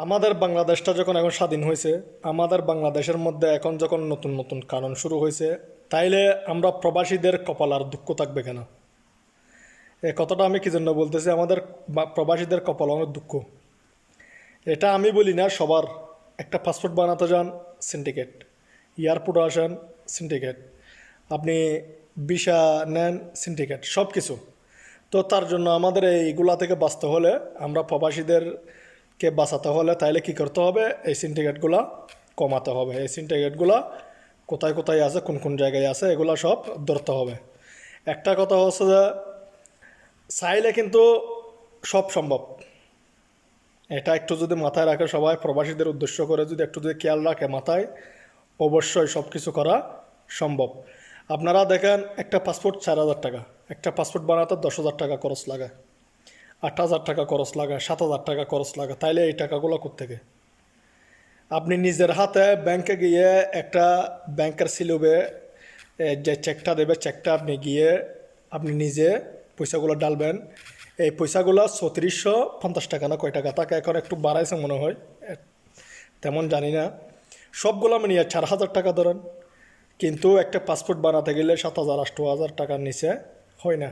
আমাদের বাংলাদেশটা যখন এখন স্বাধীন হয়েছে, আমাদের বাংলাদেশের মধ্যে এখন যখন নতুন নতুন কানুন শুরু হয়েছে, তাইলে আমরা প্রবাসীদের কপাল আর দুঃখ থাকবে কেন? এই কথাটা আমি কি জন্য বলতেছি, আমাদের প্রবাসীদের কপাল অনেক দুঃখ। এটা আমি বলি না, সবার। একটা পাসপোর্ট বানাতে যান, সিন্ডিকেট। এয়ারপোর্টে আসেন, সিন্ডিকেট। আপনি ভিসা নেন, সিন্ডিকেট, সব কিছু। তো তার জন্য আমাদের এইগুলা থেকে বাঁচতে হলে, আমরা প্রবাসীদেরকে বাঁচাতে হলে তাইলে কি করতে হবে? এই সিন্ডিকেটগুলা কমাতে হবে। এই সিন্ডিকেটগুলা কোথায় কোথায় আছে, কোন কোন জায়গায় আছে, এগুলা সব ধরতে হবে। একটা কথা হচ্ছে যে চাইলে কিন্তু সব সম্ভব। এটা একটু যদি মাথায় রাখে সবাই, প্রবাসীদের উদ্দেশ্য করে যদি একটু যদি খেয়াল রাখে মাথায়, অবশ্যই সব কিছু করা সম্ভব। আপনারা দেখেন, একটা পাসপোর্ট 4,000 টাকা, একটা পাসপোর্ট বানাতে 10,000 টাকা খরচ লাগে, 8,000 টাকা খরচ লাগে, 7,000 টাকা খরচ লাগে। তাইলে এই টাকাগুলো কোত্থেকে? আপনি নিজের হাতে ব্যাংকে গিয়ে একটা ব্যাংকের সিলুবে যে চেকটা দেবে, চেকটা আপনি গিয়ে আপনি নিজে পয়সাগুলো ডালবেন। এই পয়সাগুলো 350 টাকা না কয় টাকা থাকে, এখন একটু বাড়াইছে মনে হয়, তেমন জানি না। সবগুলো আমি নিয়ে 4,000 টাকা ধরেন, কিন্তু একটা পাসপোর্ট বানাতে গেলে 7,000 8,000 টাকার নিচে হয় না।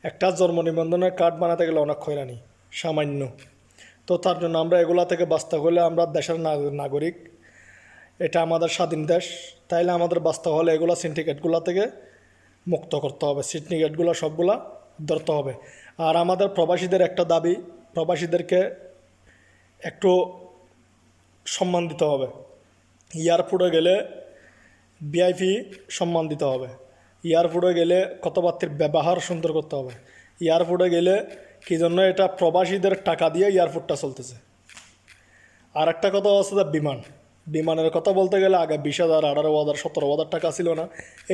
একটা জন্ম নিবন্ধনের কার্ড বানাতে গেলে অনেক হয়রানি, সামান্য। তো তার জন্য আমরা এগুলা থেকে বাঁচতে হলে, আমরা দেশের নাগরিক, এটা আমাদের স্বাধীন দেশ, তাইলে আমাদের বাঁচতে হলে এগুলা সিন্ডিকেটগুলো থেকে মুক্ত করতে হবে। সিন্ডিকেটগুলো সবগুলা ধরতে হবে। আর আমাদের প্রবাসীদের একটা দাবি, প্রবাসীদেরকে একটু সম্মান দিতে হবে। এয়ারপোর্টে গেলে ভিআইপি সম্মান দিতে হবে। এয়ারপোর্টে গেলে কথাবার্তার ব্যবহার সুন্দর করতে হবে। এয়ারপোর্টে গেলে কি জন্য, এটা প্রবাসীদের টাকা দিয়ে এয়ারপোর্টটা চলতেছে। আর একটা কথা হচ্ছে যে বিমানের কথা বলতে গেলে আগে 20,000 18,000 17,000 টাকা ছিল না।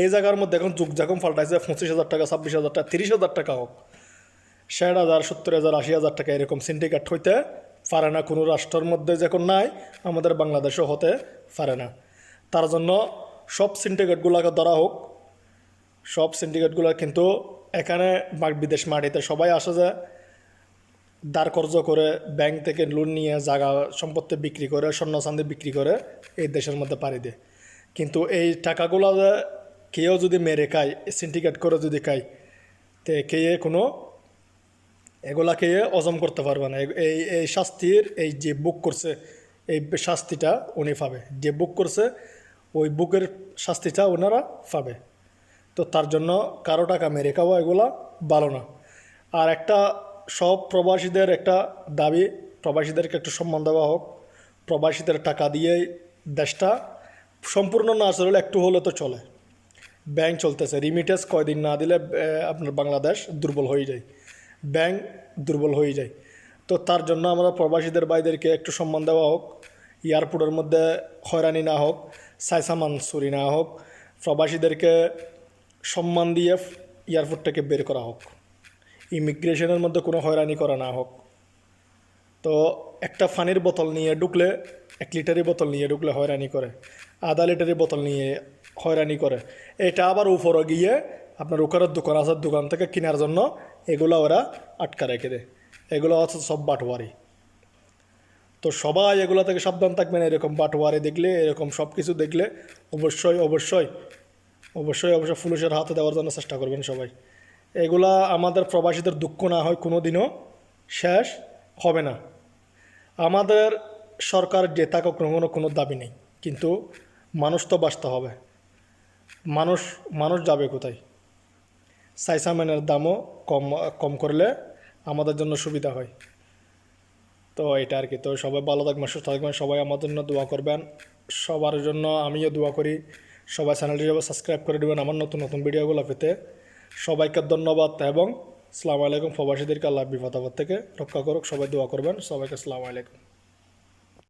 এই জায়গার মধ্যে এখন যুগ যখন পাল্টাইছে, 25,000 টাকা 26,000 টাকা 30,000 টাকা হোক, 60,000 70,000 80,000 টাকা এরকম সিন্ডিকেট হইতে পারে না। কোনো রাষ্ট্রের মধ্যে যখন নাই, আমাদের বাংলাদেশও হতে পারে না। তার জন্য সব সিন্ডিকেটগুলোকে ধরা হোক। সব সিন্ডিকেটগুলো কিন্তু এখানে বিদেশ মাটিতে সবাই আসে, যে দাঁড় কর্জ করে ব্যাংক থেকে লোন নিয়ে জায়গা সম্পত্তি বিক্রি করে, স্বর্ণ চাঁদি বিক্রি করে এই দেশের মধ্যে পাড়ি দেয়। কিন্তু এই টাকাগুলো কেউ যদি মেরে খায়, সিন্ডিকেট করে যদি খায়, তে খেয়ে কোনো এগুলা খেয়ে হজম করতে পারবে না। এই এই শাস্তির, এই যে বুক করছে, এই শাস্তিটা উনি পাবে। যে বুক করছে ওই বুকের শাস্তিটা ওনারা পাবে। তো তার জন্য কারো টাকা মেরে খাওয়া এগুলা ভালো না। আর একটা সব প্রবাসীদের একটা দাবি, প্রবাসীদেরকে একটু সম্মান দেওয়া হোক। প্রবাসীদের টাকা দিয়েই দেশটা সম্পূর্ণ না চলে, একটু হলে তো চলে। ব্যাংক চলতেছে, রিমিটেন্স কয়দিন না দিলে আপনার বাংলাদেশ দুর্বল হয়ে যায়, ব্যাংক দুর্বল হয়ে যায়। তো তার জন্য আমরা প্রবাসীদের ভাইদেরকে একটু সম্মান দেওয়া হোক। এয়ারপোর্টের মধ্যে হয়রানি না হোক, সাইসামান চুরি না হোক। প্রবাসীদেরকে সম্মান দিয়ে এয়ারপোর্ট থেকে বের করা হোক। ইমিগ্রেশনের মধ্যে কোনো হয়রানি করা না হোক। তো একটা পানির বোতল নিয়ে ঢুকলে, 1 লিটারের বোতল নিয়ে ঢুকলে হয়রানি করে, আধা লিটারের বোতল নিয়ে হয়রানি করে। এটা আবার উপরে গিয়ে আপনার ওখানের দোকান আছে, দোকান থেকে কেনার জন্য এগুলো ওরা আটকা রেখে দেয়। এগুলো হচ্ছে সব বাটওয়ারি। তো সবাই এগুলো থেকে সাবধান থাকবেন। এরকম বাটওয়ারি দেখলে, এরকম সব কিছু দেখলে অবশ্যই অবশ্যই অবশ্যই অবশ্যই পুলিশের হাতে দেওয়ার জন্য চেষ্টা করবেন সবাই। এগুলা আমাদের প্রবাসীদের দুঃখ না হয় কোনো দিনও শেষ হবে না। আমাদের সরকার যে থাকুক কোনো দাবি নেই, কিন্তু মানুষ তো বাঁচতে হবে। মানুষ মানুষ যাবে কোথায়? সাইসামেনের দামও কম কম করলে আমাদের জন্য সুবিধা হয়। তো এটা আর কি। তো সবাই ভালো থাকবেন, সুস্থ থাকবেন, সবাই আমার জন্য দোয়া করবেন। সবার জন্য আমিও দোয়া করি। সবাই চ্যানেলটি সাবস্ক্রাইব করে দেবেন আমার নতুন নতুন ভিডিওগুলো পেতে। সবাইকে ধন্যবাদ এবং আসসালামু আলাইকুম। প্রবাসীদেরকে আল্লাহ বিপদ আপদ থেকে রক্ষা করুক, সবাই দোয়া করবেন। সবাইকে আসসালামু আলাইকুম।